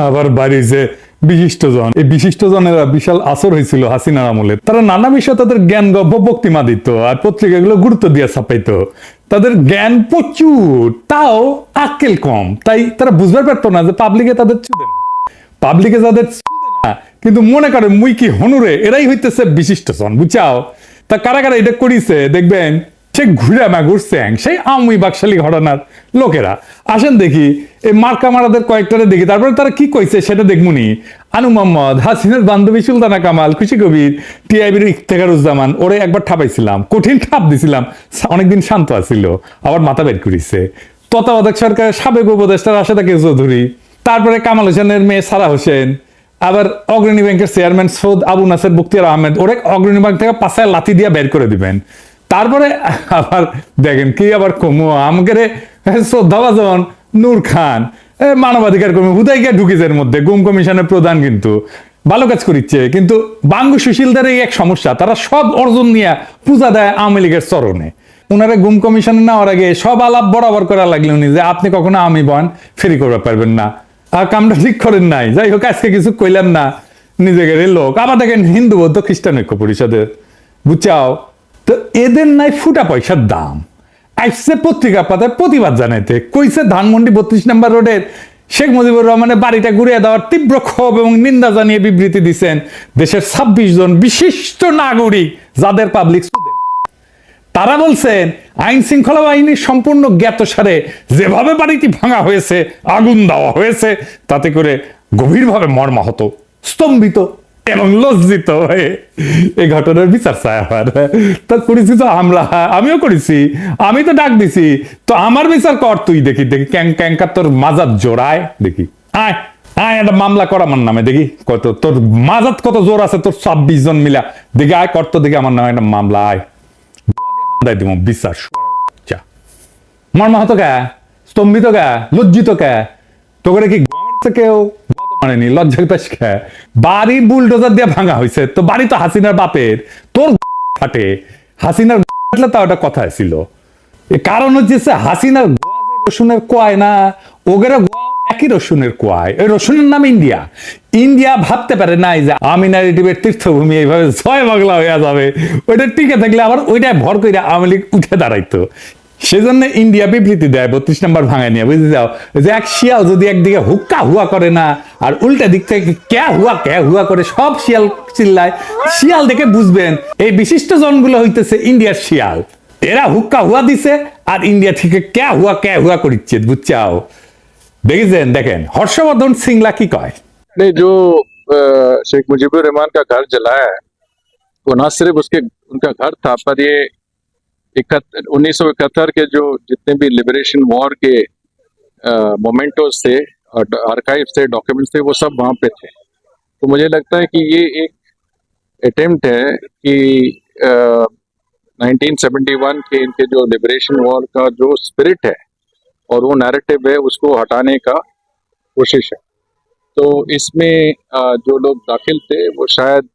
আবার বাড়িছে বিশিষ্টজন। এই বিশিষ্টজনেরা বিশাল আসর হয়েছিল হাসিনার আমলে। তারা নানা বিষয়ে তাদের জ্ঞান গব্য বক্তিমা দিত আর পত্রিকাগুলো গুরুত্ব দিয়ে ছাপাইতো। তাদের জ্ঞান প্রচুর, তাও আক্কেল কম, তাই তারা বুঝতে পারতো না যে পাবলিকে তাদের চুদে না, পাবলিকে যাদের চুদে না কিন্তু মনে করে মুই কি হনুরে, এরাই হইতেছে বিশিষ্টজন, বুঝাও। তা কারা কারা এটা করিছে দেখবেন, সে ঘুরে ঘুরছে সেই আমি বাকশালী ঘটনার লোকেরা। আসেন দেখি এই মার্কা মারাদের কয়েকটারে দেখি, তারপরে তারা কি কইছে সেটা দেখমুনি। আনু মোহাম্মদ, হাসিনার বান্ধবী সুলতানা কামাল, খুশি কবির, টিআইবির ইফতেখারুজ্জামান, ওরে একবার ঠাপাইছিলাম, কঠিন ঠাপ দিছিলাম, অনেকদিন শান্ত আছিল, আবার মাথা বের করিছে। তত্ত্বাবধায়ক সরকারের সাবেক উপদেষ্টা রাশেদা কে চৌধুরী, তারপরে কামাল হোসেনের মেয়ে সারা হোসেন, আবার অগ্রণী ব্যাংকের চেয়ারম্যান সৌদ আবু নাসের বখতিয়ার আহমেদ, ওরে অগ্রণী ব্যাংক থেকে পাশায় লাথি দিয়ে বের করে দিবেন। তারপরে আবার দেখেন কি আবার কমু আমাকে শ্রদ্ধাভাজন নূর খান, মানবাধিকার কর্মী, হুদাই গিয়ে ঢুকিজের মধ্যে গুম কমিশনের প্রধান, কিন্তু ভালো কাজ করিচ্ছে। কিন্তু বাঙ্গু সুশীলদের এই এক সমস্যা, তারা সব অর্জন নিয়ে পূজা দেয় আওয়ামী লীগের চরণে। উনারা গুম কমিশনে নেওয়ার আগে সব আলাপ বরাবর করা লাগলেন যে আপনি কখনো আমি বয়ান ফেরি করতে পারবেন না, আর কামটা ঠিক করেন নাই। যাই হোক, আজকে কিছু কইলাম না, নিজেদের লোক। আবার দেখেন হিন্দু বৌদ্ধ খ্রিস্টান ঐক্য পরিষদের, বুঝাও তো এদের নাই ফুটা পয়সার দাম। আসছে পত্রিকা পাতায় প্রতিবাদ জানাইতে, কইছে ধানমন্ডি 32 নম্বর রোডের শেখ মুজিবুর রহমানের বাড়িটা ঘুরিয়ে দেওয়ার তীব্র ক্ষোভ এবং নিন্দা জানিয়ে বিবৃতি দিচ্ছেন দেশের 26 জন বিশিষ্ট নাগরিক যাদের পাবলিক তারা বলছেন আইন শৃঙ্খলা বাহিনীর সম্পূর্ণ জ্ঞাতসারে যেভাবে বাড়িটি ভাঙা হয়েছে, আগুন দেওয়া হয়েছে, তাতে করে গভীরভাবে মর্মাহত, স্তম্ভিত এবং লজ্জিত হয়ে এই ঘটনার বিচার চায়। আবার তা করেছি তো আমরা, আমিও করেছি, আমি তো ডাক দিছি, তো আমার বিচার কর তুই। দেখি দেখি ক্যাঙ্কার তোর মাজাত জোড়ায়, দেখি আয় আয় একটা মামলা কর আমার নামে, দেখি কত তোর মাজাত কত জোর আছে, তোর 26 জন মিলা, দেখি আয় করতো, দেখি আমার নামে একটা মামলা, আয় দিব বিচার। মর্মাহত কে, স্তম্ভিত কে, লজ্জিত কে, তোকে কি কেউ মানেনি, লজ্জা পাস কে? বাড়ি বুলডোজার দিয়ে ভাঙা হয়েছে, তো বাড়ি তো হাসিনার বাপের, তোর ফাটে হাসিনার ফাটলে তা ওটা কথা ছিল। কারণ হচ্ছে হাসিনার রসুনের কোয়ায় না, ওগের একই রসুনের কোয়ায়, ওই রসুনের নাম ইন্ডিয়া। ইন্ডিয়া ভাবতে পারে নাই যে আমি ন্যারেটিভের তীর্থভূমি এইভাবে জয় বাংলা হয়ে যাবে, ওইটা টিকে থাকলে আবার ওইটাই ভর করে আওয়ামী লীগ উঠে দাঁড়াইতো। সেজন্য ইন্ডিয়া বিবৃতি দেয় 32 নম্বর ভাঙায় নিয়ে, বুঝতে যাও যে এক শিয়াল যদি একদিকে হুক্কা হুয়া করে না আর উল্টা দিক থেকে ক্যা হুয়া করে সব শিয়াল চিল্লায়, শিয়াল দেখে বুঝবেন এই বিশিষ্ট জনগুলো হইতেছে ইন্ডিয়ার শিয়াল। এরা হুক্কা হুয়া দিছে আর ইন্ডিয়া থেকে ক্যা হুয়া করিচ্ছে, বুঝছাও। দেখেছেন, দেখেন হর্ষবর্ধন সিংলা কি কয়। जो शेख मुजीबुर रहमान का घर जलाया है, वो ना सिर्फ उनका घर था, पर ये 1971 के जो जितने भी लिबरेशन वॉर के मोमेंटोज थे, आर्काइव थे, डॉक्यूमेंट्स थे, वो सब वहाँ पे थे। तो मुझे लगता है कि ये एक अटेम्प्ट है कि 1971 के इनके जो लिबरेशन वॉर का जो स्पिरिट है और वो नैरेटिव है, उसको हटाने का कोशिश है। तो इसमें जो लोग दाखिल थे वो शायद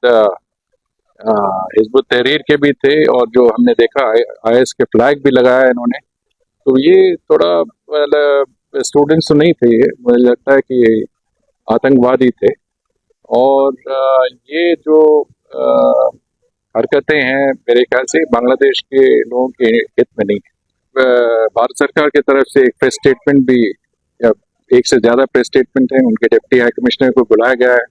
हिजबुत तहरीर के भी थे, और जो हमने देखा IS के फ्लैग भी लगाया इन्होंने। तो ये थोड़ा स्टूडेंट्स तो नहीं थे, ये मुझे लगता है कि ये आतंकवादी थे। और ये जो हरकतें हैं मेरे ख्याल से बांग्लादेश के लोगों के हित में नहीं है। भारत सरकार की तरफ से एक प्रेस स्टेटमेंट भी, एक से ज्यादा प्रेस स्टेटमेंट है, उनके डिप्टी हाई कमिश्नर को बुलाया गया है,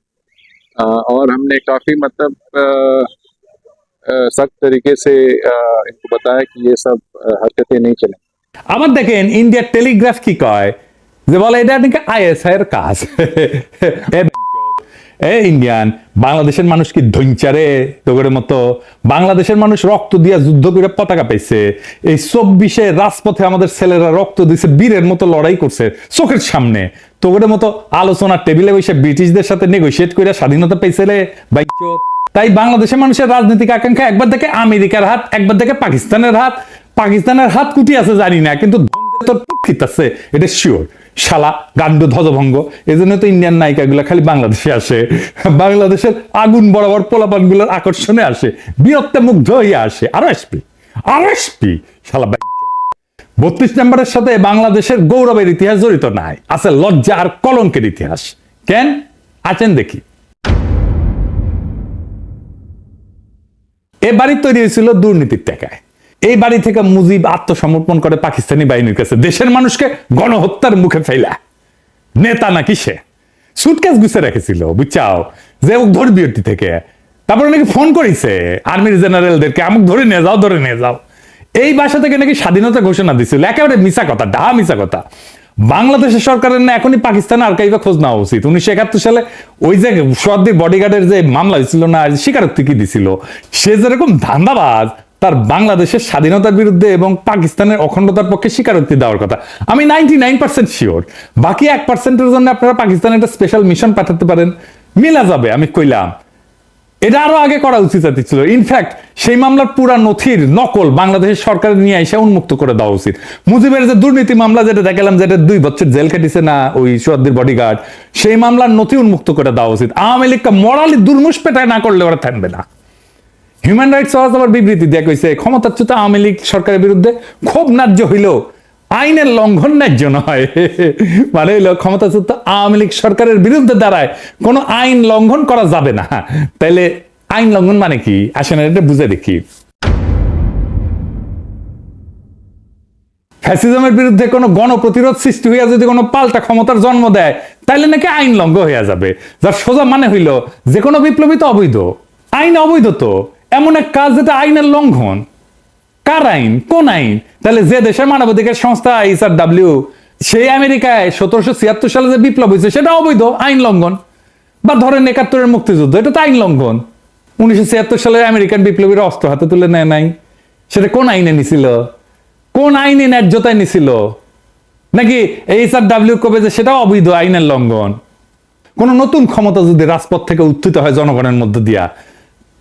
और हमने काफी मतलब सख्त तरीके से इनको बताया कि ये सब हरकतें नहीं चले। আবার দেখেন ইন্ডিয়ার টেলিগ্রাফ কি কয়, যে বলে এটা নাকি ISI এর কাজ। ইন্ডিয়ান বাংলাদেশের মানুষ কি ধৈঞ্চারে তোগের মতো? বাংলাদেশের মানুষ রক্ত দিয়া যুদ্ধ করে পতাকা পাইছে। এই 24-এ রাজপথে আমাদের ছেলেরা রক্ত দিছে, বীরের মতো লড়াই করছে চোখের সামনে। তোগের মতো আলোচনার টেবিলে বসে ব্রিটিশদের সাথে নেগোশিয়েট করে স্বাধীনতা পাইছে রে ভাই। তাই বাংলাদেশের মানুষের রাজনৈতিক আকাঙ্ক্ষা একবার দেখে আমেরিকার হাত, একবার দেখে পাকিস্তানের হাত। পাকিস্তানের হাত কুটি আছে জানি না, কিন্তু আছে এটা শিওর। শালা গান্ডু ধ্বজভঙ্গ, এই জন্য তো ইন্ডিয়ান নায়িকাগুলো খালি বাংলাদেশে আসে, বাংলাদেশের আগুন বরাবর পোলাপান গুলোর আকর্ষণে আসে, বীরত্বে মুগ্ধ হয়ে আসে। আরো আসবি শালা। 32 নম্বরের সাথে বাংলাদেশের গৌরবের ইতিহাস জড়িত নাই, আছে লজ্জা আর কলঙ্কের ইতিহাস। কেন আছেন দেখি। এ বাড়ি তৈরি হয়েছিল দুর্নীতির টাকায়। এই বাড়ি থেকে মুজিব আত্মসমর্পণ করে পাকিস্তানি বাহিনীর কাছে, দেশের মানুষকে গণহত্যার মুখে ফেলা। নেতা নাকি সে, সুটকেস গুছে রেখেছিল বুঝছাও, যে ধর্মীয়টি থেকে। তারপরে নাকি ফোন করেছে আর্মির জেনারেলদেরকে, আমুক ধরে নিয়ে যাও, ধরে নিয়ে যাও। এই বাসা থেকে নাকি স্বাধীনতা ঘোষণা দিছিল। একেবারে মিছা কথা, ডাহা মিছা কথা। বাংলাদেশের সরকারের না এখনই পাকিস্তান আর্কাইভে খোঁজ নেওয়া উচিত। 1971 সালে ওই যে সোয়াদ্দির বডিগার্ডের যে মামলা হয়েছিল না, স্বীকারোক্তি কি দিছিল, সে যেরকম ধান্দাবাজ, তার বাংলাদেশের স্বাধীনতার বিরুদ্ধে এবং পাকিস্তানের অখণ্ডতার পক্ষে স্বীকারোক্তি দেওয়ার কথা। আমি 99% শিওর। বাকি 1%-এর জন্য আপনারা পাকিস্তানে একটা স্পেশাল মিশন পাঠাতে পারেন, মিলা যাবে। আমি কইলাম এটা আরো আগে করা উচিত ছিল। ইনফ্যাক্ট সেই মামলার পুরা নথির নকল বাংলাদেশের সরকারের নিয়ে এসে উন্মুক্ত করে দেওয়া উচিত। মুজিবের যে দুর্নীতি মামলা যেটা দেখালাম, যেটা 2 বছর জেল খেটেছে না ওই সোয়াদ্দির বডিগার্ড, সেই মামলার নথি উন্মুক্ত করে দেওয়া উচিত। আওয়ামী লীগকে মরালি দুর্মুষ পেটায় না করলে ওরা থাকবে না। হিউম্যান রাইটস ওয়াচ আবার বিবৃতি দিয়ে কইছে, ক্ষমতাচ্যুত আওয়ামী লীগ সরকারের বিরুদ্ধে ক্ষোভ ন্যায্য হইলেও আইনের লঙ্ঘন ন্যায্য নয়। মানে হইল ক্ষমতাচ্যুত আওয়ামী লীগ সরকারের বিরুদ্ধে দাঁড়ায় কোনো আইন লঙ্ঘন করা যাবে না। তাইলে আইন লঙ্ঘন মানে কি আসেন এটা বুঝে দেখি। ফ্যাসিজমের বিরুদ্ধে কোনো গণপ্রতিরোধ সৃষ্টি হইয়া যদি কোনো পাল্টা ক্ষমতার জন্ম দেয়, তাইলে নাকি আইন লঙ্ঘন হইয়া যাবে। যার সোজা মানে হইল যে কোনো বিপ্লবী তো অবৈধ, আইন অবৈধ। তো এমন এক কাজ যেটা আইনের লঙ্ঘন, কার আইন, কোন আইন? তাহলে যে দেশের মানবাধিকার সংস্থা HRW, সেই আমেরিকায় 1776 সালে যে বিপ্লব হয়েছে সেটা অবৈধ, আইন লঙ্ঘন। বা ধরেন 71-এর মুক্তিযুদ্ধ, এটা তো আইন লঙ্ঘন। 1976 সালে আমেরিকান বিপ্লবীরা অস্ত্র হাতে তুলে নেয় নাই, সেটা কোন আইনে নিছিল? কোন আইনে ন্যায্যতায় নিছিল? নাকি HRW কবে যে সেটাও অবৈধ, আইনের লঙ্ঘন? কোন নতুন ক্ষমতা যদি রাজপথ থেকে উত্থিত হয় জনগণের মধ্য দিয়া,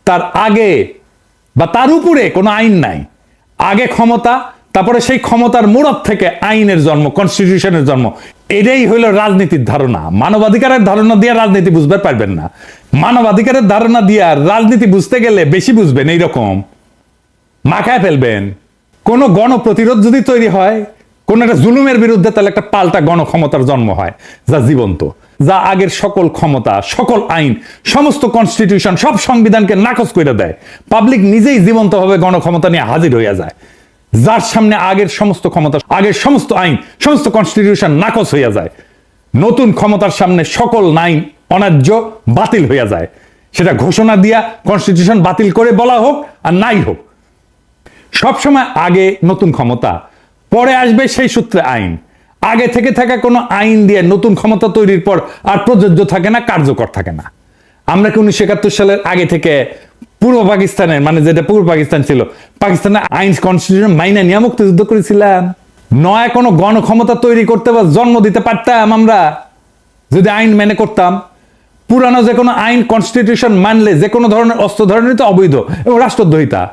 তার আগে বা তার উপরে কোনো আইন নাই। আগে ক্ষমতা, তারপরে সেই ক্ষমতার মোড়ক থেকে আইনের জন্ম, কনস্টিটিউশনের জন্ম। এটাই হইল রাজনীতির ধারণা। মানবাধিকারের ধারণা দিয়ে রাজনীতি বুঝতে পারবেন না। মানবাধিকারের ধারণা দিয়ে রাজনীতি বুঝতে গেলে বেশি বুঝবেন, এইরকম মাখায় ফেলবেন। কোন গণপ্রতিরোধ যদি তৈরি হয় কোন একটা জুলুমের বিরুদ্ধে, তাহলে একটা পাল্টা গণক্ষমতার জন্ম হয়, যা জীবন্ত, যা আগের সকল ক্ষমতা, সকল আইন, সমস্ত কনস্টিটিউশন, সব সংবিধানকে নাকচ করে দেয়। পাবলিক নিজেই জীবন্তভাবে গণক্ষমতা নিয়ে হাজির হইয়া যায়, যার সামনে আগের সমস্ত ক্ষমতা, আগের সমস্ত আইন, সমস্ত কনস্টিটিউশন নাকচ হইয়া যায়। নতুন ক্ষমতার সামনে সকল আইন অন্যায্য, বাতিল হইয়া যায়। সেটা ঘোষণা দিয়া কনস্টিটিউশন বাতিল করে বলা হোক আর নাই হোক, সবসময় আগে নতুন ক্ষমতা, পরে আসবে সেই সূত্রে আইন। আগে থেকে থাকা কোনো আইন দিয়ে নতুন ক্ষমতা তৈরির পর আর প্রযোজ্য থাকে না, কার্যকর থাকে না। আমরা কি 1971 সালের আগে থেকে পূর্ব পাকিস্তানের, মানে যেটা পূর্ব পাকিস্তান ছিল, পাকিস্তানের আইন কনস্টিটিউশন মাইনা নিয়ে মুক্তিযুদ্ধ করেছিলাম? নয় কোনো গণক্ষমতা তৈরি করতে বা জন্ম দিতে পারতাম আমরা যদি আইন মেনে করতাম? পুরানো যে কোনো আইন কনস্টিটিউশন মানলে যে কোনো ধরনের অস্ত্র ধরনের তো অবৈধ এবং রাষ্ট্রদ্রোহিতা।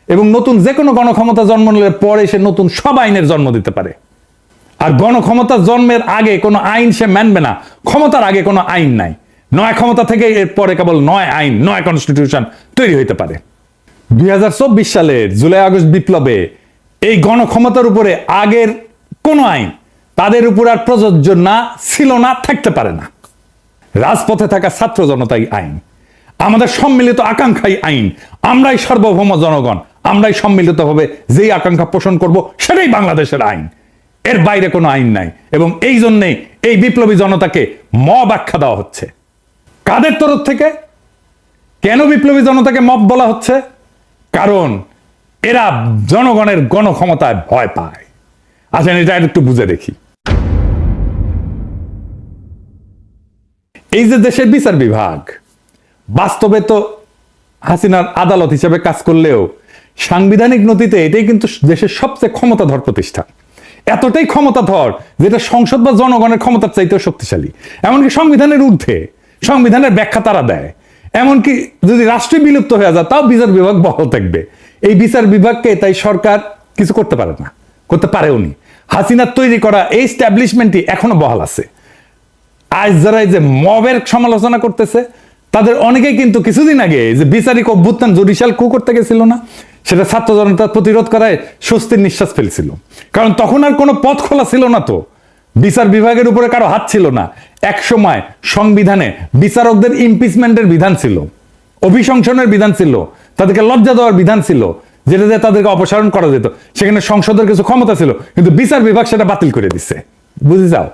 এবং নতুন যে কোনো গণক্ষমতা জন্ম নিলে পরে সে নতুন সব আইনের জন্ম দিতে পারে। আর গণক্ষমতা জন্মের আগে কোনো আইন সে মানবে না, ক্ষমতার আগে কোনো আইন নাই। নয় ক্ষমতা থেকে এর পরে কেবল নয় আইন, নয় কনস্টিটিউশন তৈরি হইতে পারে। 2024 সালের জুলাই আগস্ট বিপ্লবে এই গণক্ষমতার উপরে আগের কোন আইন তাদের উপর আর প্রযোজ্য না, ছিল না, থাকতে পারে না। রাজপথে থাকা ছাত্র জনতাই আইন, আমাদের সম্মিলিত আকাঙ্ক্ষাই আইন। আমরাই সার্বভৌম জনগণ, আমরাই সম্মিলিতভাবে যেই আকাঙ্ক্ষা পোষণ করব সেটাই বাংলাদেশের আইন। এর বাইরে কোনো আইন নাই। এবং এই জন্যেই এই বিপ্লবী জনতাকে মব আখ্যা দেওয়া হচ্ছে। কাদের তরফ থেকে? কেন বিপ্লবী জনতাকে মব বলা হচ্ছে? কারণ এরা জনগণের গণক্ষমতায় ভয় পায়। আসেন এটা একটু বুঝে দেখি। এই যে দেশের বিচার বিভাগ, বাস্তবে তো হাসিনার আদালত হিসেবে কাজ করলেও সাংবিধানিক নথিতে এটাই কিন্তু দেশের সবচেয়ে ক্ষমতাধর প্রতিষ্ঠান। এতটাই ক্ষমতাধর যেটা সংসদ বা জনগণের ক্ষমতার চাইতেও শক্তিশালী। এমনকি সংবিধানের ঊর্ধ্বে, সংবিধানের ব্যাখ্যা তারা দেয়। এমনকি যদি রাষ্ট্রই বিলুপ্ত হয়ে যায় তাও বিচার বিভাগ বহাল থাকবে। এই বিচার বিভাগকে তাই সরকার কিছু করতে পারে না, করতে পারেও নি। হাসিনার তৈরি করা এই এস্টাবলিশমেন্টই এখনো বহাল আছে। আজ যারা এই যে মবের সমালোচনা করতেছে তাদের অনেকেই কিন্তু কিছুদিন আগে যে বিচারিক অভ্যুত্থান জুডিশিয়াল কু করতে গেছিল না, সেটা ছাত্র জনতা প্রতিরোধ করায় স্বস্তির নিঃশ্বাস ফেলছিল। কারণ তখন আর কোনো পথ খোলা ছিল না। তো বিচার বিভাগের উপরে কারো হাত ছিল না। এক সময় সংবিধানে বিচারকদের ইমপিচমেন্টের বিধান ছিল, অভিশংসনের বিধান ছিল, তাদেরকে লজ্জা দেওয়ার বিধান ছিল, যেটা দিয়ে তাদেরকে অপসারণ করা যেত। সেখানে সংসদের কিছু ক্ষমতা ছিল, কিন্তু বিচার বিভাগ সেটা বাতিল করে দিচ্ছে। বুঝে যাও,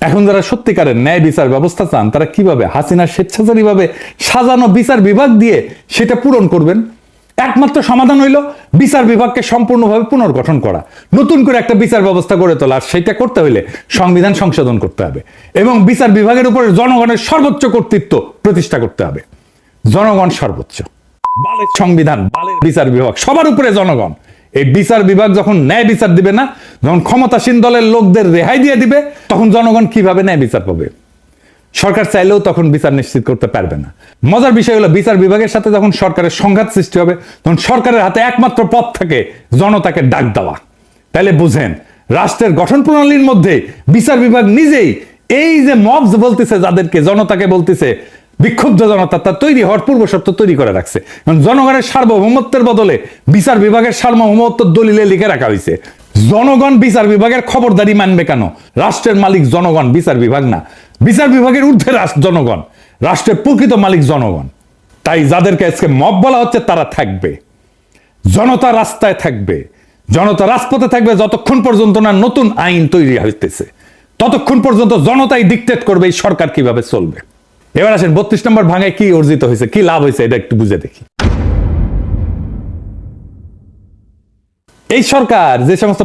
এখন যারা সত্যিকারের ন্যায় বিচার ব্যবস্থা চান, তারা কিভাবে হাসিনার স্বেচ্ছাচারীভাবে সাজানো বিচার বিভাগ দিয়ে সেটা পূরণ করবেন? একমাত্র সমাধান হইল বিচার বিভাগকে সম্পূর্ণভাবে পুনর্গঠন করা, নতুন করে একটা বিচার ব্যবস্থা গড়ে তোলা। আর সেটা করতে হইলে সংবিধান সংশোধন করতে হবে এবং বিচার বিভাগের উপরে জনগণের সর্বোচ্চ কর্তৃত্ব প্রতিষ্ঠা করতে হবে। জনগণ সর্বোচ্চ, বালের সংবিধান, বালের বিচার বিভাগ, সবার উপরে জনগণ। এই বিচার বিভাগ যখন ন্যায় বিচার দিবে না, যখন ক্ষমতাসীন দলের লোকদের রেহাই দিয়ে দিবে, তখন জনগণ কিভাবে ন্যায় বিচার পাবে? সরকার চাইলেও তখন বিচার নিশ্চিত করতে পারবে না। মজার বিষয় হলো, বিচার বিভাগের সাথে যখন সরকারের সংঘাত সৃষ্টি হবে, তখন সরকারের হাতে একমাত্র পথ থাকে জনতাকে ডাক দেওয়া। তাহলে বুঝেন, রাষ্ট্রের গঠন প্রণালীর মধ্যে বিচার বিভাগ নিজেই এই যে মবস বলতেছে, যাদেরকে জনতাকে বলতেছে বিক্ষুব্ধ জনতা, তা তৈরি হওয়ার পূর্ব শর্ত তৈরি করে রাখছে। জনগণের সার্বভৌমত্বের বদলে বিচার বিভাগের সার্বভৌমত্ব দলিলে লিখে রাখা হয়েছে। জনগণ বিচার বিভাগের খবরদারি মানবে কেন? রাষ্ট্রের মালিক জনগণ, বিচার বিভাগ না। বিচার বিভাগের ঊর্ধ্বে জনগণ, রাষ্ট্রের প্রকৃত মালিক জনগণ। তাই যাদেরকে আজকে মব বলা হচ্ছে, তারা থাকবে, জনতা রাস্তায় থাকবে, জনতা রাজপথে থাকবে, যতক্ষণ পর্যন্ত না নতুন আইন তৈরি হইতেছে, ততক্ষণ পর্যন্ত জনতাই ডিক্টেট করবে এই সরকার কিভাবে চলবে। এবার আসেন 32 নম্বর ভাঙায় কি অর্জিত হয়েছে, কি লাভ হয়েছে, এটা একটু বুঝে দেখি। এই সরকার, যে সমস্ত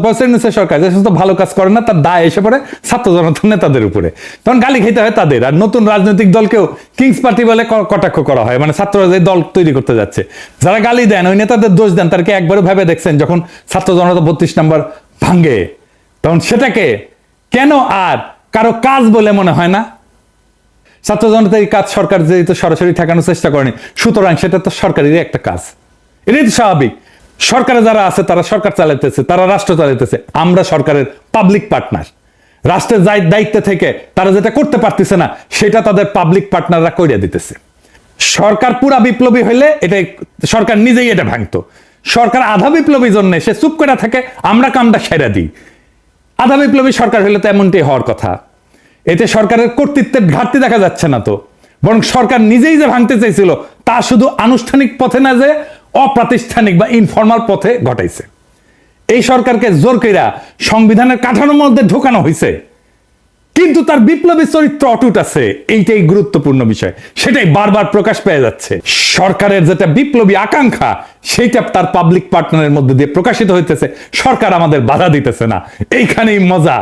সরকার যে সমস্ত ভালো কাজ করে না, তার দায় এসে পড়ে ছাত্র জনতা নেতাদের উপরে। তখন গালি খেতে হয় তাদের। আর নতুন রাজনৈতিক দলকেও কিংস পার্টি বলে কটাক্ষ করা হয়, মানে ছাত্ররা যে দল তৈরি করতে যাচ্ছে, যারা গালি দেন ওই নেতাদের দোষ দেন, তারকে একবারও ভেবে দেখছেন যখন ছাত্র জনতা 32 নম্বর ভাঙে, তখন সেটাকে কেন আর কারো কাজ বলে মনে হয় না? ছাত্র জনতার এই কাজ সরকার যেহেতু সরাসরি ঠেকানোর চেষ্টা করেনি, সুতরাং সেটা তো সরকারেরই একটা কাজ। এটাই তো স্বাভাবিক। সরকারে যারা আছে তারা সরকার চালাইতেছে, তারা রাষ্ট্র চালাইতেছে, আমরা সরকারের পাবলিক পার্টনার। রাষ্ট্রের দায়িত্বে থেকে তারা যেটা করতে পারতেছে না, সেটা তাদের পাবলিক পার্টনাররা কইরা দিতেছে। সরকার পুরা বিপ্লবী হইলে এটা সরকার নিজেই এটা ভাঙতো। সরকার আধা বিপ্লবী জন্য সে চুপ করে থাকে, আমরা কামটা সেরা দিই। আধা বিপ্লবী সরকার হইলে তো এমনটাই হওয়ার কথা। এতে সরকারের কর্তৃত্বের ঘাটতি দেখা যাচ্ছে না তো, বরং সরকার নিজেই যে ভাঙতে চাইছিল, তা শুধু আনুষ্ঠানিক পথে না, যে অপ্রাতিষ্ঠানিক বা ইনফর্মাল পথে ঘটাইছে। এই সরকারকে জোর কইরা সংবিধানের কাঠামোর মধ্যে ঢোকানো হয়েছে, কিন্তু তার বিপ্লবী চরিত্র অটুট আছে। এইটাই গুরুত্বপূর্ণ বিষয়, সেটাই বারবার প্রকাশ পেয়ে যাচ্ছে। সরকারের যেটা বিপ্লবী আকাঙ্ক্ষা, সেইটা তার পাবলিক পার্টনারের মধ্যে দিয়ে প্রকাশিত হইতেছে। সরকার আমাদের বাধা দিতেছে না। এইখানেই মজা,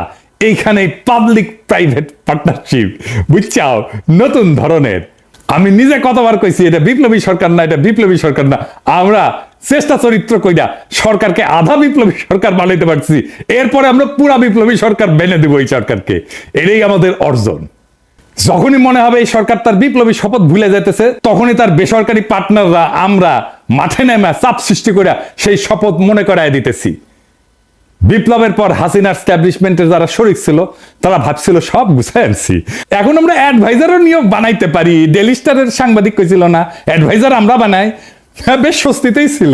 এইখানেই পাবলিক প্রাইভেট পার্টনারশিপ, বুঝছাও, নতুন ধরনের। আমি নিজে কতবার কইছি, এটা বিপ্লবী সরকার না, এটা বিপ্লবী সরকার না। আমরা চেষ্টা চরিত্র কইরা সরকারকে আধা বিপ্লবী সরকার বানাইতে পারছি, এরপরে আমরা পুরা বিপ্লবী সরকার বেনে দেব এই সরকারকে। এটাই আমাদের অর্জন। যখনই মনে হবে এই সরকার তার বিপ্লবী শপথ ভুলে যেতেছে, তখনই তার বেসরকারি পার্টনাররা আমরা মাঠে নেমে চাপ সৃষ্টি করে সেই শপথ মনে করায় দিতেছি। বিপ্লবের পর হাসিনার স্ট্যাবলিশমেন্টের যারা শরিক ছিল, তারা ভাবছিল সব গুছাই আনছি, এখন আমরা অ্যাডভাইজারও নিয়োগ বানাইতে পারি। ডেইলি স্টারের সাংবাদিক কইছিল না, অ্যাডভাইজার আমরা বানাই। বেশ স্বস্তিতেই ছিল,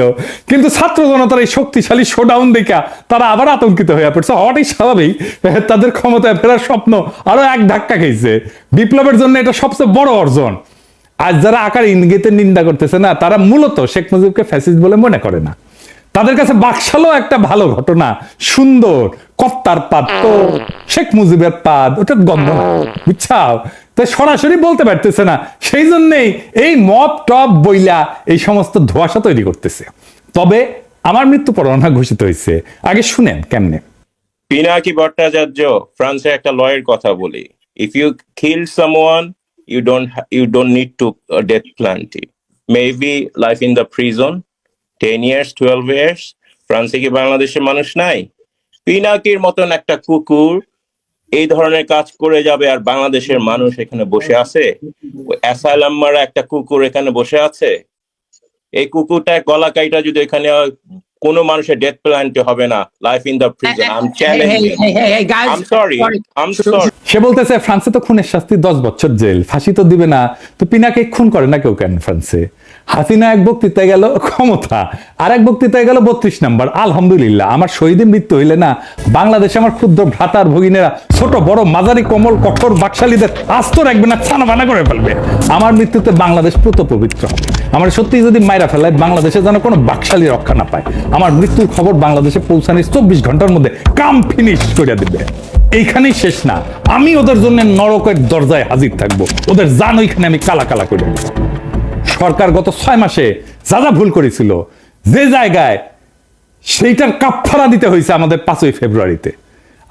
কিন্তু ছাত্র জনতার এই শক্তিশালী শোডাউন দেখা তারা আবার আতঙ্কিত হয়ে পড়ছে। হওয়াটাই স্বাভাবিক, তাদের ক্ষমতায় ফেরার স্বপ্ন আরো এক ধাক্কা খেয়েছে। বিপ্লবের জন্য এটা সবচেয়ে বড় অর্জন। আজ যারা আকার ইঙ্গিতে নিন্দা করতেছে না, তারা মূলত শেখ মুজিবকে ফ্যাসিস্ট বলে মনে করে না। তাদের কাছে বাকশালও একটা ভালো ঘটনা, সুন্দর কত্তার পাদ, তো শেখ মুজিবের পাদ, ওটার গন্ধ না, বুঝছাও। তাই সরাসরি বলতে পারতেছে না, সেই জন্যই এই মব টপ বইলা এই সমস্ত ধোঁয়াশা তৈরি করতেছে। তবে আমার মৃত্যু পরোয়ানা ঘোষিত হয়েছে, আগে শুনেন কেমনে। পিনাকি ভট্টাচার্য ফ্রান্সের একটা লয়ের কথা বলি, if you kill someone you don't need to death penalty, maybe life in the prison 10 years 12 years। ফ্রান্সে কি বাংলাদেশের মানুষ নাই? পিনাকির মতন একটা কুকুর এই ধরনের কাজ করে যাবে, আর বাংলাদেশের মানুষ এখানে বসে আছে? অ্যাসাইলাম মারা একটা কুকুর এখানে বসে আছে। এই কুকুরটা গলা কাইটা যদি এখানে কোনো মানুষের ডেথ প্ল্যান্টে হবে না, life in the prison. I am challenging. Hey, guys. I'm sorry. I'm sorry. সে বলতেছে ফ্রান্সে তো খুনের শাস্তি 10 বছর জেল, ফাঁসি তো দিবে না, তো পিনাকে খুন করে না কেউ কেন ফ্রান্সে? হাসিনা এক বক্তৃতায় গেল ক্ষমতা, আর এক বক্তৃতায় গেল 32 নম্বর। আলহামদুলিল্লাহ, আমার শহীদের মৃত্যু হইলে না বাংলাদেশে আমার ক্ষুদ্র ভ্রাতার ভগিনেরা ছোট বড় মাঝারি কোমল কঠোর বাকশালীদের আস্ত রাখবে না, ছানা বানা করে ফেলবে। আমার মৃত্যুতে বাংলাদেশ পুত পবিত্র হবে। আমার সত্যি যদি মাইরা ফেলায় বাংলাদেশে যেন কোনো বাকশালী রক্ষা না পায়। আমার মৃত্যুর খবর বাংলাদেশে পৌঁছানোর 24 ঘন্টার মধ্যে কাম ফিনিশ করে দিবে। এইখানেই শেষ না, আমি ওদের জন্য নরকের দরজায় হাজির থাকবো, ওদের জান ওইখানে আমি কালা কালা করে দেবো। সরকার গত 6 মাসে যা যা ভুল করেছিল, যে জায়গায় সেইটার কাফারা দিতে হয়েছে আমাদের 5ই ফেব্রুয়ারিতে।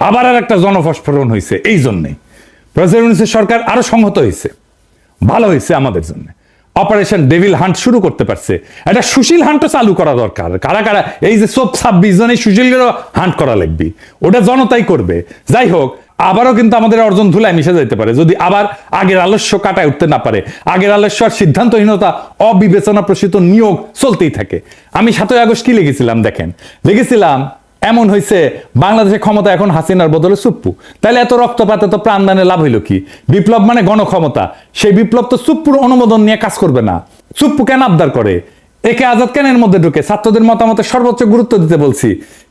আবার আর একটা জনফস্ফোরণ হয়েছে। এই জন্যই প্রেসিডেন্ট সরকার আরো সংহত হয়েছে, ভালো হয়েছে আমাদের জন্য। অপারেশন ডেভিল হান্ট শুরু করতে পারছে, একটা সুশীল হান্টও চালু করা দরকার। কারা কারা এই যে সব 26 জনের সুশীলেরও হান্ট করা লাগবে, ওটা জনতাই করবে। যাই হোক, আবারও কিন্তু আমাদের অর্জন ধুলায় মিশে যেতে পারে যদি আবার আগের আলস্য কাটায় উঠতে না পারে। আগের আলস্য আর সিদ্ধান্তহীনতা, অবিবেচনা প্রসূত নিয়োগ চলতেই থাকে। আমি 7ই আগস্ট কি লিখেছিলাম দেখেন, লিখেছিলাম এমন হয়েছে বাংলাদেশের ক্ষমতা এখন হাসিনার বদলে সুপ্পু। তাহলে এত রক্তপাত, এত প্রাণদানে লাভ হইল কি? বিপ্লব মানে গণক্ষমতা, সেই বিপ্লব তো সুপ্পুর অনুমোদন নিয়ে কাজ করবে না। সুপ্পু কেন আবদার করে? একে আজাদ কেন এর মধ্যে ঢুকে? ছাত্রদের মতামতে সর্বোচ্চ গুরুত্ব দিতে বলছি।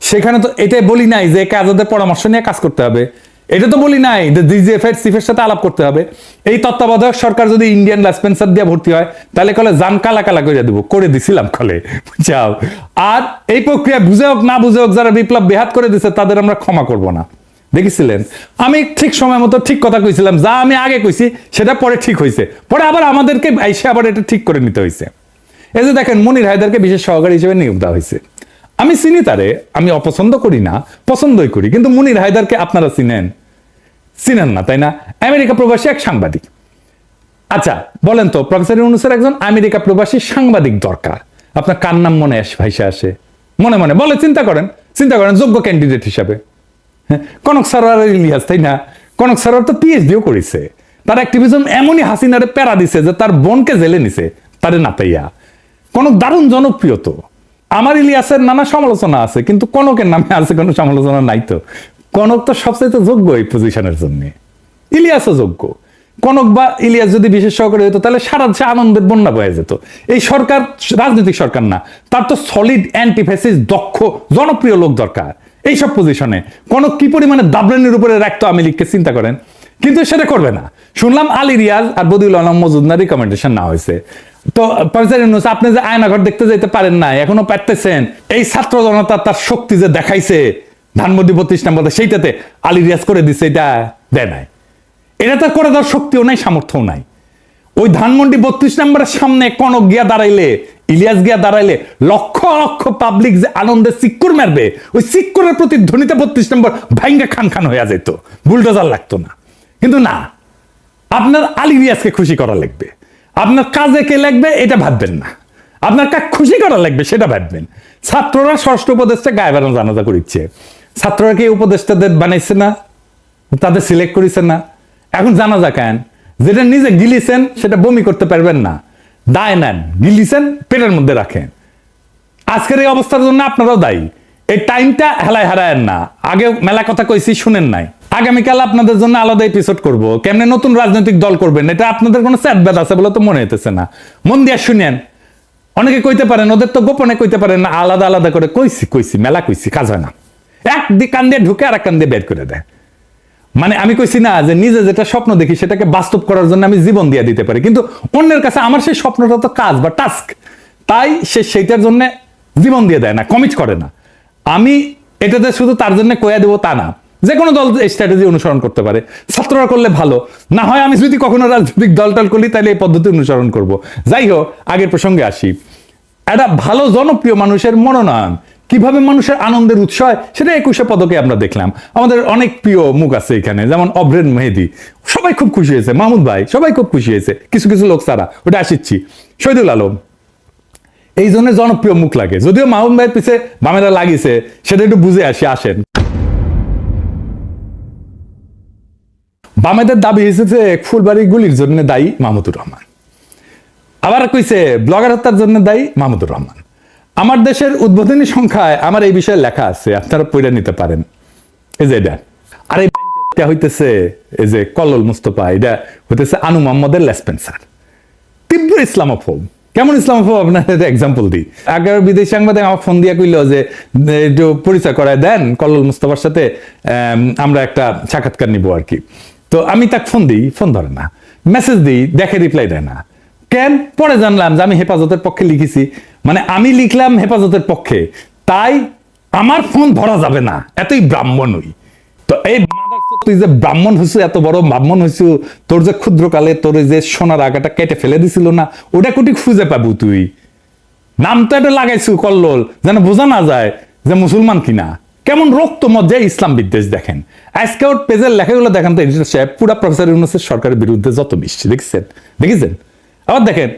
সেখানে তো এটাই বলি নাই যে একে আজাদের পরামর্শ নিয়ে কাজ করতে হবে। এটা তো বলি নাই যে ডিজিএফআই চিফের সাথে আলাপ করতে হবে। এই তত্ত্বাবধায়ক সরকার যদি ইন্ডিয়ান লাইসেন্সার দিয়ে ভর্তি হয়, তাহলে কলে জান কালা কালা করে দেবো, করে দিছিলাম কলে, বুঝাও। আর এই প্রক্রিয়া বুঝে হোক না বুঝে হোক, যারা বিপ্লব বেহাত করে দিচ্ছে তাদের আমরা ক্ষমা করব না। দেখেছিলেন, আমি ঠিক সময় মতো ঠিক কথা কইছিলাম, যা আমি আগে কইছি সেটা পরে ঠিক হয়েছে, পরে আবার আমাদেরকে এসে আবার এটা ঠিক করে নিতে হয়েছে। এই যে দেখেন, মনির হায়দারকে বিশেষ সহকারী হিসেবে নিয়োগ দেওয়া হয়েছে। আমি চিনি তারে, আমি অপছন্দ করি না, পছন্দই করি, কিন্তু মনির হায়দারকে আপনারা চিনেন না, তাই না? আমেরিকা প্রবাসী এক সাংবাদিক। আচ্ছা বলেন তো, প্রফেসর ইউনূসের একজন আমেরিকা প্রবাসী সাংবাদিক দরকার, আপনার কার নাম মনে ভাইসা আসে? মনে মনে বলে, চিন্তা করেন যোগ্য ক্যান্ডিডেট হিসাবে। কনক সারোয়ার ইলিয়াস, তাই না? কনক সারোয়ার তো পিএইচডিও করেছে। তার অ্যাক্টিভিজম এমনই হাসিনারে প্যারা দিছে যে তার বোনকে জেলে নিছে তারে না পাইয়া। কনক দারুণ জনপ্রিয় তো। আমার ইলিয়াসের নানা সমালোচনা আছে, কিন্তু কনকের নামে আছে কোনো সমালোচনা নাই তো। কনক তো সবচাইতে যোগ্য এই পজিশনের জন্য, ইলিয়াসও যোগ্য। কনক বা ইলিয়াস যদি বিশেষ সহকারী হতো, তাহলে সারা দেশে আনন্দের বন্যা বয়ে যেত। এই সরকার রাজনৈতিক সরকার না, তার তো সলিড অ্যান্টিফেসিস দক্ষ জনপ্রিয় লোক দরকার এইসব পজিশনে। কনক কি পরিমাণে দাবরানির উপরে রাখতো আওয়ামী লীগকে, চিন্তা করেন। কিন্তু সেটা করবে না। শুনলাম আলী রিয়াজ আর বদিউল আলম মজুমদার রিকমেন্ডেশন না হয়েছে। তো আপনি যে আয়নাঘর দেখতে যেতে পারেন না, এখনো পারতেছেন। এই ছাত্র জনতা তার শক্তি যে দেখাইছে ধানমন্ডি 32 নম্বর, সেইটাতে আলী রিয়াজ করে দিচ্ছে, এটা দেয় নাই। এটা তো করে দেওয়ার শক্তিও নাই, সামর্থ্যও নাই। ওই ধানমন্ডি 32 নম্বরের সামনে কনক গিয়া দাঁড়াইলে, ইলিয়াস গিয়া দাঁড়াইলে লক্ষ লক্ষ পাবলিক যে আনন্দে চিক্কুর মারবে, ওই চিক্কুরের প্রতিধ্বনিতে 32 নম্বর ভাইঙ্গা খান খান হয়ে যেত, বুলডোজার লাগতো না। কিন্তু না, আপনার আলী রিয়াজকে খুশি করা লাগবে, আপনার কাজে কে লাগবে এটা ভাববেন না, আপনার কাজ খুশি করা লাগবে সেটা ভাববেন। ছাত্ররা ষষ্ঠ উপদেশটা গায়ে বানানো জানাজা করিচ্ছে। ছাত্ররা কি উপদেষ্টাদের বানাইছে না? তাদের সিলেক্ট করেছে না? এখন জানাজা কেন? যেটা নিজে গিলিছেন সেটা বমি করতে পারবেন না, দায় নেন, গিলিছেন পেটের মধ্যে রাখেন। আজকের এই অবস্থার জন্য আপনারাও দায়ী। এই টাইমটা হেলায় হারায়েন না। আগে মেলা কথা কইছি, শুনেন নাই। আগামীকাল আপনাদের জন্য আলাদা এপিসোড করব, কেমনে নতুন রাজনৈতিক দল করবেন। এটা আপনাদের কোনো স্যাটব্যাট আছে বলে তো মনে হইতেছে না। মন দিয়া শুনেন। অনেকে কইতে পারেন, ওদের তো গোপনে কইতে পারেন না, আলাদা আলাদা করে কইছি মেলা কইছি, কাজ হয় না। এক কান দিয়ে ঢুকে আর এক কান দিয়ে বের করে দেয়। মানে আমি কইছি না যে নিজে যেটা স্বপ্ন দেখি সেটাকে বাস্তব করার জন্য আমি জীবন দিয়ে দিতে পারি, কিন্তু অন্যের কাছে আমার সেই স্বপ্নটা তো কাজ বা টাস্ক, তাই সে সেইটার জন্য জীবন দিয়ে দেয় না, কমিট করে না। আমি এটাতে শুধু তার জন্য কয়া দেবো তা না, যে কোনো দল এই স্ট্র্যাটেজি অনুসরণ করতে পারে। ছাত্ররা করলে ভালো, না হয় আমি যদি কখনো রাজনৈতিক দলটাল করি তাহলে এই পদ্ধতি অনুসরণ করব। যাই হোক, আগের প্রসঙ্গে আসি। একটা ভালো জনপ্রিয় মানুষের মনোনয়ন কিভাবে মানুষের আনন্দের উৎস হয় সেটা 21শে পদকে আমরা দেখলাম। আমাদের অনেক প্রিয় মুখ আছে এখানে, যেমন অভ্রেন মেহেদি, সবাই খুব খুশি হয়েছে। মাহমুদ ভাই, সবাই খুব খুশি হয়েছে, কিছু কিছু লোক ছাড়া, ওটা আসিচ্ছি। শহীদুল আলম, এই জন্য জনপ্রিয় মুখ লাগে, যদিও মাহমুদ ভাইয়ের পিছে বামেরা লাগিয়েছে, সেটা একটু বুঝে আসেন। বামেদের দাবি হয়েছে যে ফুলবাড়ি গুলির জন্য দায়ী মাহমুদুর রহমান, আবার কইছে ব্লগার হত্যার জন্য দায়ী মাহমুদুর রহমান, আমার দেশের উদ্বোধনী সংখ্যায় আমার এই বিষয়ে লেখা আছে, আপনারা পড়ে নিতে পারেন। এই যে এটা, আর এটা হইতেছে এই যে কল্লোল মুস্তফা, এটা হইতেছে আনু মোহাম্মদের লেসপেন্সার, তীব্র ইসলামোফোব। কেমন ইসলামোফোব আপনার এক্সাম্পল দিই। আগের বিদেশি সাংবাদিক আমার ফোন দিয়া কইল যে একটু পরিচয় করায় দেন কল্লোল মুস্তফার সাথে, আমরা একটা সাক্ষাৎকার নিব আর কি। তো আমি তাকে ফোন দিই, ফোন ধরে না, মেসেজ দিই, দেখে রিপ্লাই দেয় না। কেন? পরে জানলাম যে আমি হেফাজতের পক্ষে লিখেছি, মানে আমি লিখলাম হেফাজতের পক্ষে, তাই আমার ফোন ধরা যাবে না, এতই ব্রাহ্মণ হই। তো এই তুই যে ব্রাহ্মণ হইছু, এত বড় ব্রাহ্মণ হইছু, তোর যে ক্ষুদ্রকালে তোর যে সোনার আগাটা কেটে ফেলে দিছিল না, ওটা কুটি খুঁজে পাবো তুই? নাম তো এটা লাগাইছু কল্লোল, যেন বোঝা না যায় যে মুসলমান কিনা। কেমন রক্ত মজ্জায় ইসলাম বিদ্বেষ দেখেন। আজকে ওর পেজের লেখাগুলো দেখেন তো, এডিটর সাহেব পুরা প্রফেসর ইউনূসের সরকারের বিরুদ্ধে যত মিষ্টি দেখেছেন। আবার দেখেন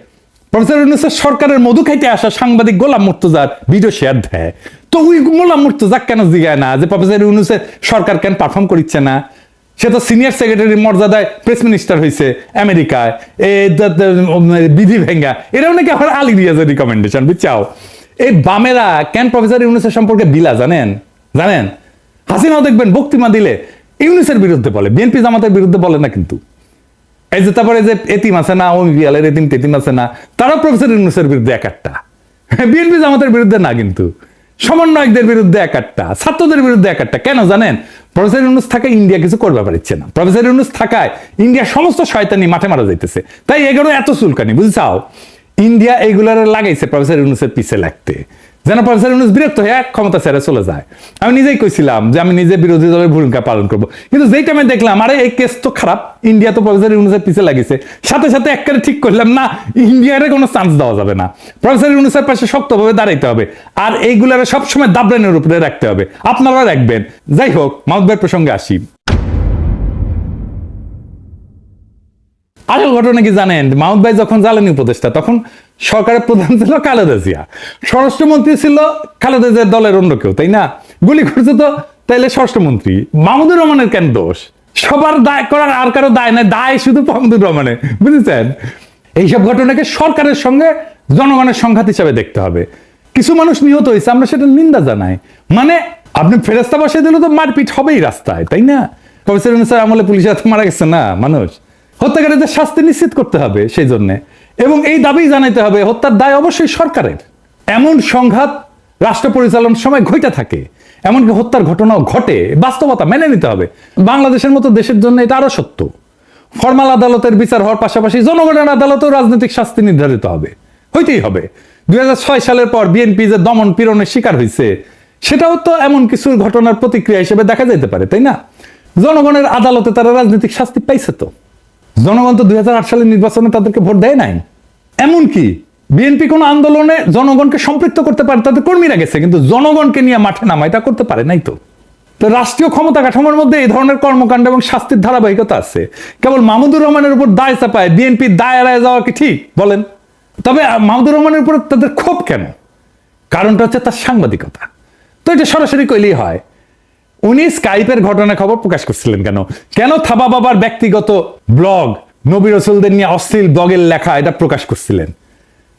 প্রফেসর ইউনূসের সরকারের মধু খাইতে আসা সাংবাদিক গোলাম মুর্তজার ভিডিও শেয়ার দেয়, তো ওই গোলাম মুর্তজা কেন জিগায় না যে প্রফেসর ইউনূসের সরকার কেন পারফর্ম করিচ্ছে না? সে তো সিনিয়র সেক্রেটারি মর্যাদায় প্রেস মিনিস্টার হয়েছে আমেরিকায়, বিধি ভেঙ্গা, এরাও নাকি আমার আলী রিয়াজের রিকমেন্ডেশন, বুঝছাও? এই বামেরা কেন প্রফেসর ইউনূসের সম্পর্কে বিলা জানেন? হাসিনাও দেখবেন বক্তৃতা দিলে ইউনূসের বিরুদ্ধে বলে, বিএনপি জামাতের বিরুদ্ধে বলে না। কিন্তু এই যে তারপরে যে এতিম আছে না, ওমিয়ালের এতিম টেতিম আছে না, তারাও প্রফেসর ইউনূসের বিরুদ্ধে এক একটা, বিএনপি জামাতের বিরুদ্ধে না, কিন্তু সমন্বয়কদের বিরুদ্ধে এক একটা, ছাত্রদের বিরুদ্ধে এক একটা। কেন জানেন? প্রফেসর ইউনূস থাকায় ইন্ডিয়া কিছু করতে পারছে না, প্রফেসর ইউনূস থাকায় ইন্ডিয়া সমস্ত শয়তানি মাঠে মারা যাইতেছে, তাই এগুলো এত চুলকানি, বুঝছাও? ইন্ডিয়া এইগুলার লাগাইছে প্রফেসর ইউনূসের পিছে লাগতে, যেন প্রফেসর ইউনূস বিরক্ত হয়ে ক্ষমতা ছেড়ে চলে যায়। আমি নিজেই কইছিলাম যে আমি নিজে বিরোধী দলের ভূমিকা পালন করবো, কিন্তু যেই টাইমে দেখলাম আরে এই কেস তো খারাপ, ইন্ডিয়া তো প্রফেসর ইউনূসের পিছে লাগিয়েছে, সাথে সাথে একবারে ঠিক করলাম না, ইন্ডিয়ারে কোনো চান্স দেওয়া যাবে না, প্রফেসর ইউনূসের পাশে শক্তভাবে দাঁড়াইতে হবে, আর এইগুলারে সবসময় দাবরানের উপরে রাখতে হবে। আপনারা রাখবেন। যাই হোক, মাহমুদ ভাইয়ের প্রসঙ্গে আসি। আরেক ঘটনা কি জানেন? মাহমুদ ভাই যখন জ্বালানি উপদেষ্টা, তখন সরকারের প্রধান ছিল খালেদা জিয়া, স্বরাষ্ট্রমন্ত্রী ছিল খালেদা জিয়ার দলের অন্য কেউ, তাই না? গুলি করছে তো তাইলে স্বরাষ্ট্রমন্ত্রী। মাহমুদুর রহমানের কেন দোষ? সবার দায় করার আর কারো দায় নাই, দায় শুধু মাহমুদুর রহমানের, বুঝেছেন? এইসব ঘটনাকে সরকারের সঙ্গে জনগণের সংঘাত হিসাবে দেখতে হবে। কিছু মানুষ নিহত হয়েছে, আমরা সেটা নিন্দা জানাই। মানে আপনি ফেরেস্তা বসে দিলে তো মারপিট হবেই রাস্তায়, তাই না? প্রফেসর ইউনূসের আমলে পুলিশের হাতে মারা গেছে না মানুষ, হত্যাকারীদের শাস্তি নিশ্চিত করতে হবে সেই জন্য, এবং এই দাবি জানাইতে হবে হত্যার দায় অবশ্যই সরকারের। এমন সংঘাত রাষ্ট্র পরিচালনার সময় ঘটে থাকে, এমনকি হত্যার ঘটনাও ঘটে, বাস্তবতা মেনে নিতে হবে। বাংলাদেশের মতো দেশের জন্য এটা আরো সত্য। ফরমাল আদালতের বিচার হওয়ার পাশাপাশি জনগণের আদালতেও রাজনৈতিক শাস্তি নির্ধারিত হবে, হইতেই হবে। 2006 সালের পর বিএনপি যে দমন পীড়নের শিকার হয়েছে, সেটাও তো এমন কিছু ঘটনার প্রতিক্রিয়া হিসেবে দেখা যেতে পারে, তাই না? জনগণের আদালতে তারা রাজনৈতিক শাস্তি পাইছে তো। জনগণ তো 2008 সালের নির্বাচনে তাদেরকে ভোট দেয় নাই। এমনকি বিএনপি কোন আন্দোলনে জনগণকে সম্পৃক্ত করতে পারে, তাদের কর্মীরা গেছে, কিন্তু জনগণকে নিয়ে মাঠে নামা এটা করতে পারে নাই। তো রাষ্ট্রীয় ক্ষমতা কাঠামোর মধ্যে এই ধরনের কর্মকাণ্ড এবং শাস্তির ধারাবাহিকতা আছে। কেবল মাহমুদুর রহমানের উপর দায় চাপায় বিএনপি দায় এড়ায় যাওয়া কি ঠিক বলেন? তবে মাহমুদুর রহমানের উপর তাদের ক্ষোভ কেন? কারণটা হচ্ছে তার সাংবাদিকতা। তো এটা সরাসরি কইলেই হয়। উনি স্কাইপের ঘটনা খবর প্রকাশ করছিলেন কেন? কেন থাবা বাবার ব্যক্তিগত ব্লগ, নবী রাসূলদের নিয়ে অশ্লীল ব্লগের লেখা এটা প্রকাশ করছিলেন?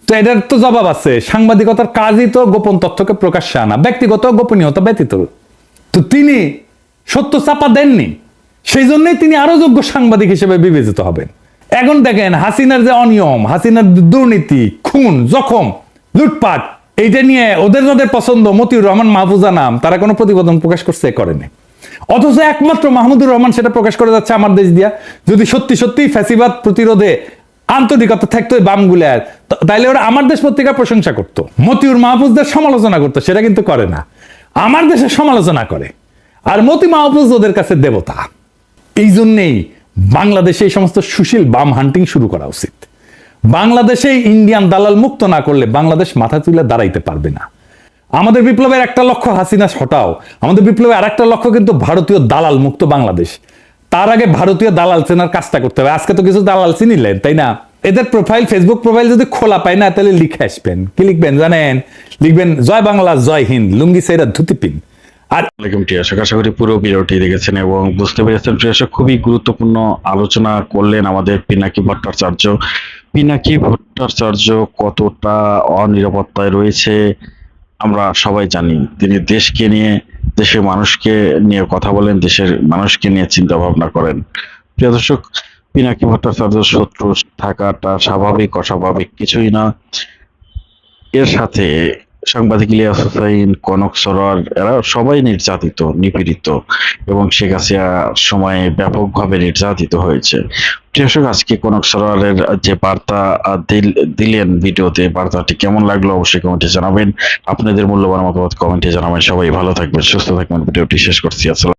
তো এটার তো জবাব আছে। সাংবাদিকতার কাজই তো গোপন তথ্যকে প্রকাশ্যে আনা, ব্যক্তিগত গোপনীয়তা ব্যতীত। তো তিনি সত্য চাপা দেননি, সেই জন্যই তিনি আরো যোগ্য সাংবাদিক হিসেবে বিবেচিত হবেন। এখন দেখেন হাসিনার যে অনিয়ম, হাসিনার দুর্নীতি, খুন, জখম, লুটপাট, এইটা নিয়ে ওদের যাদের পছন্দ, মতিউর রহমান, মাহফুজা নাম, তারা কোনো প্রতিবেদন প্রকাশ করছে? করেনি। অথচ একমাত্র মাহমুদুর রহমান সেটা প্রকাশ করে যাচ্ছে আমার দেশ দিয়া। যদি সত্যি সত্যি ফ্যাসিবাদ প্রতিরোধে আন্তরিকতা থাকতো বামগুলার, তাইলে ওরা আমার দেশ পত্রিকার প্রশংসা করতো, মতিউর মাহফুজদের সমালোচনা করতো। সেটা কিন্তু করে না, আমার দেশের সমালোচনা করে। আর মতি মাহফুজ ওদের কাছে দেবতা। এই জন্যেই বাংলাদেশে এই সমস্ত সুশীল বাম হান্টিং শুরু করা উচিত। বাংলাদেশে ইন্ডিয়ান দালাল মুক্ত না করলে বাংলাদেশ মাথা তুলে দাঁড়াইতে পারবে না। আমাদের বিপ্লবের একটা লক্ষ্য হাসিনা হটাও, আমাদের বিপ্লবের আরেকটা লক্ষ্য কিন্তু ভারতীয় দালাল মুক্ত বাংলাদেশ। তার আগে ভারতীয় দালাল চেনার কাজটা করতে হবে। আজকে তো কিছু দালাল চিনিলেন, তাই না? এদের প্রোফাইল, ফেসবুক প্রোফাইল যদি খোলা পায় না, তাহলে লিখে আসবেন। কি লিখবেন জানেন? লিখবেন জয় বাংলা, জয় হিন্দ, লুঙ্গি সেরা ধুতি পিন। আর আশা করি পুরো ভিডিওটি দেখেছেন এবং বুঝতে পেরেছেন। খুবই গুরুত্বপূর্ণ আলোচনা করলেন আমাদের পিনাকি ভট্টাচার্য। পিনাকি ভট্টাচার্য কতটা অনিরাপত্তায় রয়েছে আমরা সবাই জানি তিনি দেশকে নিয়ে, দেশের মানুষকে নিয়ে কথা বলেন, দেশের মানুষকে নিয়ে চিন্তা ভাবনা করেন। প্রিয় দর্শক, পিনাকি ভট্টাচার্য শত্রু থাকাটা স্বাভাবিক, অস্বাভাবিক কিছুই না। এর সাথে সাংবাদিক ইলিয়াস হোসাইন, কনক সরোয়ার এরা সবাই নির্যাতিত, নিপীড়িত এবং শেখ হাসিনার সময়ে ব্যাপকভাবে নির্যাতিত হয়েছে। প্রিয় দর্শক, আজকে কনক সরোয়ারের যে বার্তা দিলেন ভিডিওতে, বার্তাটি কেমন লাগলো অবশ্যই কমেন্টে জানাবেন। আপনাদের মূল্যবান মতামত কমেন্টে জানাবেন। সবাই ভালো থাকবেন, সুস্থ থাকবেন। ভিডিওটি শেষ করছি। আসসালাম।